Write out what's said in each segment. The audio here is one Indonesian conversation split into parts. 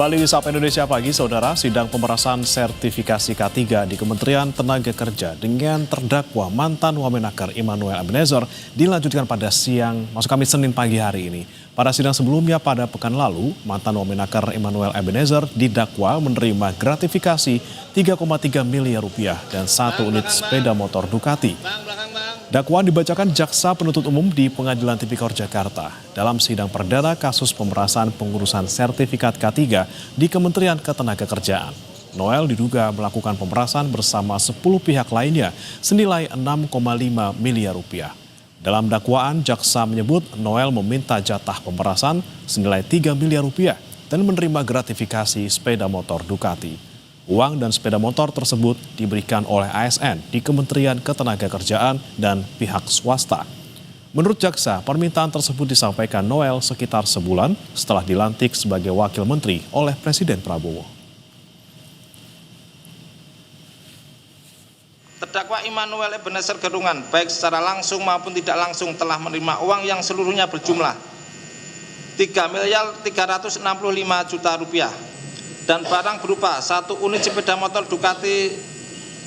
Kembali di Sapa Indonesia Pagi, Saudara, sidang pemerasan sertifikasi K3 di Kementerian Tenaga Kerja dengan terdakwa mantan Wamenakar Immanuel Ebenezer dilanjutkan pada Kamis Senin pagi hari ini. Pada sidang sebelumnya pada pekan lalu, mantan Wamenakar Immanuel Ebenezer didakwa menerima gratifikasi 3,3 miliar rupiah dan 1 unit sepeda motor Ducati. Dakwaan dibacakan Jaksa Penuntut Umum di Pengadilan Tipikor Jakarta dalam sidang perdana kasus pemerasan pengurusan sertifikat K3 di Kementerian Ketenagakerjaan. Noel diduga melakukan pemerasan bersama 10 pihak lainnya senilai 6,5 miliar rupiah. Dalam dakwaan, jaksa menyebut Noel meminta jatah pemerasan senilai 3 miliar rupiah dan menerima gratifikasi sepeda motor Ducati. Uang dan sepeda motor tersebut diberikan oleh ASN di Kementerian Ketenagakerjaan dan pihak swasta. Menurut jaksa, permintaan tersebut disampaikan Noel sekitar sebulan setelah dilantik sebagai wakil menteri oleh Presiden Prabowo. Terdakwa Immanuel Ebenezer Gerungan baik secara langsung maupun tidak langsung telah menerima uang yang seluruhnya berjumlah 3.365 juta rupiah dan barang berupa 1 unit sepeda motor Ducati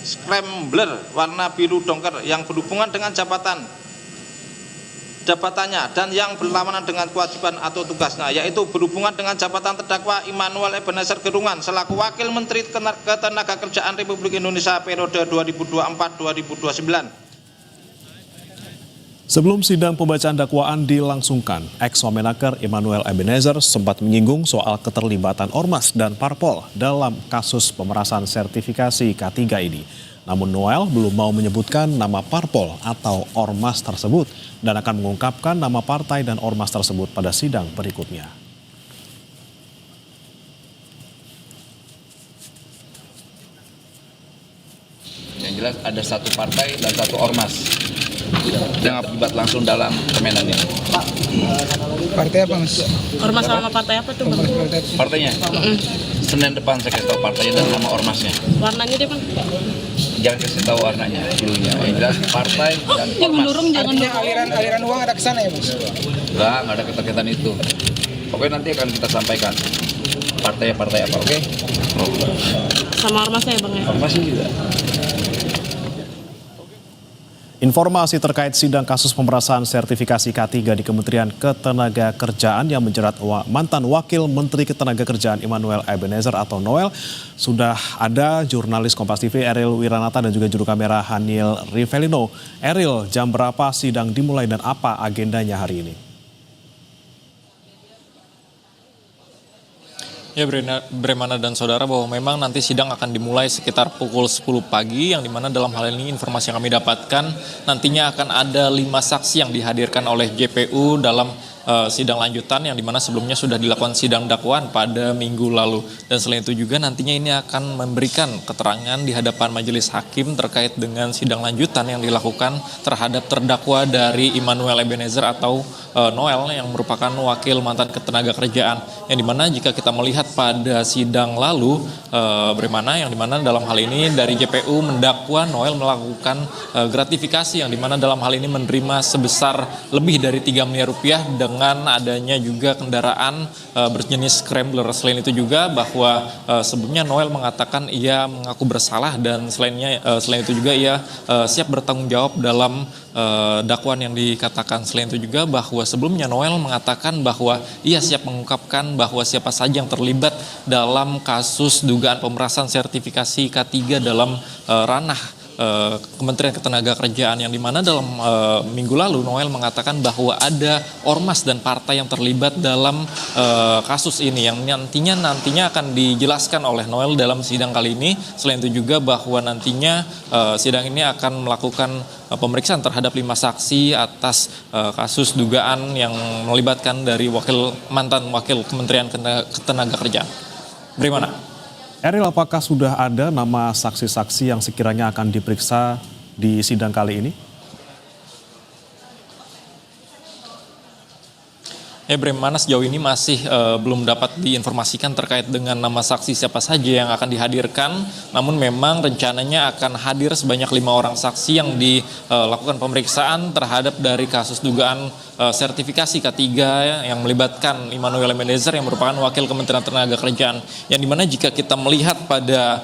Scrambler warna biru dongker yang berhubungan dengan jabatannya dan yang berlawanan dengan kewajiban atau tugasnya, yaitu berhubungan dengan jabatan terdakwa Immanuel Ebenezer Gerungan selaku Wakil Menteri Ketenagakerjaan Republik Indonesia periode 2024-2029. Sebelum sidang pembacaan dakwaan dilangsungkan, ex-Wamenakar Immanuel Ebenezer sempat menyinggung soal keterlibatan Ormas dan Parpol dalam kasus pemerasan sertifikasi K3 ini. Namun Noel belum mau menyebutkan nama Parpol atau Ormas tersebut dan akan mengungkapkan nama partai dan Ormas tersebut pada sidang berikutnya. Yang jelas ada 1 partai dan 1 Ormas yang terlibat langsung dalam permainan ini. Pak, partai apa, Mas? Ormas sama partai apa tuh, Bang? Partainya? Senin depan saya kasih tahu partainya dan nama Ormasnya. Warnanya deh, Bang. Jangan kasih tahu warnanya dulunya. Yang jelas partai dan Ya, Ormas. mendorong jangan Aliran uang ada ke sana ya, Mas? Enggak ada keterkaitan itu. Pokoknya nanti akan kita sampaikan partai-partai apa, oke? sama ormasnya ya, Bang ya. Ormasnya juga. Informasi terkait sidang kasus pemerasan sertifikasi K3 di Kementerian Ketenagakerjaan yang menjerat mantan Wakil Menteri Ketenagakerjaan Immanuel Ebenezer atau Noel, sudah ada jurnalis Kompas TV Eril Wiranata dan juga juru kamera Haniel Rivelino. Eril, jam berapa sidang dimulai dan apa agendanya hari ini? Ya, Bremana dan saudara, bahwa memang nanti sidang akan dimulai sekitar pukul 10 pagi, yang dimana dalam hal ini informasi yang kami dapatkan nantinya akan ada 5 saksi yang dihadirkan oleh JPU dalam sidang lanjutan, yang dimana sebelumnya sudah dilakukan sidang dakwaan pada minggu lalu. Dan selain itu juga nantinya ini akan memberikan keterangan di hadapan majelis hakim terkait dengan sidang lanjutan yang dilakukan terhadap terdakwa dari Immanuel Ebenezer atau Noel yang merupakan wakil mantan Ketenagakerjaan, yang dimana jika kita melihat pada sidang lalu Bremana, yang dimana dalam hal ini dari JPU mendakwa Noel melakukan gratifikasi, yang dimana dalam hal ini menerima sebesar lebih dari 3 miliar rupiah dengan adanya juga kendaraan berjenis Scrambler. Selain itu juga bahwa sebelumnya Noel mengatakan ia mengaku bersalah dan selain itu juga ia siap bertanggung jawab dalam dakwaan yang dikatakan. Selain itu juga bahwa sebelumnya Noel mengatakan bahwa ia siap mengungkapkan bahwa siapa saja yang terlibat dalam kasus dugaan pemerasan sertifikasi K3 dalam ranah Kementerian Ketenagakerjaan, yang dimana dalam minggu lalu Noel mengatakan bahwa ada ormas dan partai yang terlibat dalam kasus ini, yang nantinya akan dijelaskan oleh Noel dalam sidang kali ini. Selain itu juga bahwa nantinya sidang ini akan melakukan pemeriksaan terhadap 5 saksi atas kasus dugaan yang melibatkan dari mantan wakil Kementerian Ketenagakerjaan. Bagaimana? Eril, apakah sudah ada nama saksi-saksi yang sekiranya akan diperiksa di sidang kali ini? Ya, Bremana sejauh ini masih belum dapat diinformasikan terkait dengan nama saksi siapa saja yang akan dihadirkan. Namun memang rencananya akan hadir sebanyak 5 orang saksi yang dilakukan pemeriksaan terhadap dari kasus dugaan sertifikasi K3 yang melibatkan Immanuel Ebenezer yang merupakan wakil Kementerian Tenagakerjaan. Yang dimana jika kita melihat pada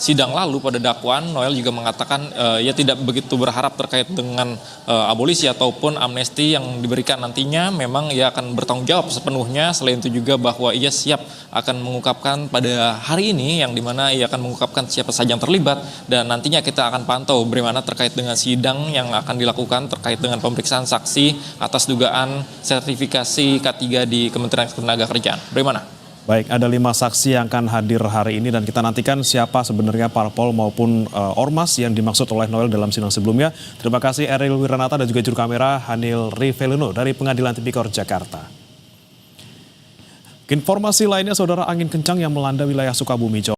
sidang lalu pada dakwaan, Noel juga mengatakan ia tidak begitu berharap terkait dengan abolisi ataupun amnesti yang diberikan nantinya. Memang ia akan bertanggung jawab sepenuhnya. Selain itu juga bahwa ia siap akan mengungkapkan pada hari ini yang dimana ia akan mengungkapkan siapa saja yang terlibat. Dan nantinya kita akan pantau bagaimana terkait dengan sidang yang akan dilakukan terkait dengan pemeriksaan saksi atas dugaan sertifikasi K3 di Kementerian Tenagakerjaan. Bagaimana? Baik, ada 5 saksi yang akan hadir hari ini dan kita nantikan siapa sebenarnya parpol maupun ormas yang dimaksud oleh Noel dalam sidang sebelumnya. Terima kasih Eril Wiranata dan juga juru kamera Hanil Rivelino dari Pengadilan Tipikor Jakarta. Informasi lainnya, saudara, angin kencang yang melanda wilayah Sukabumi, Jawa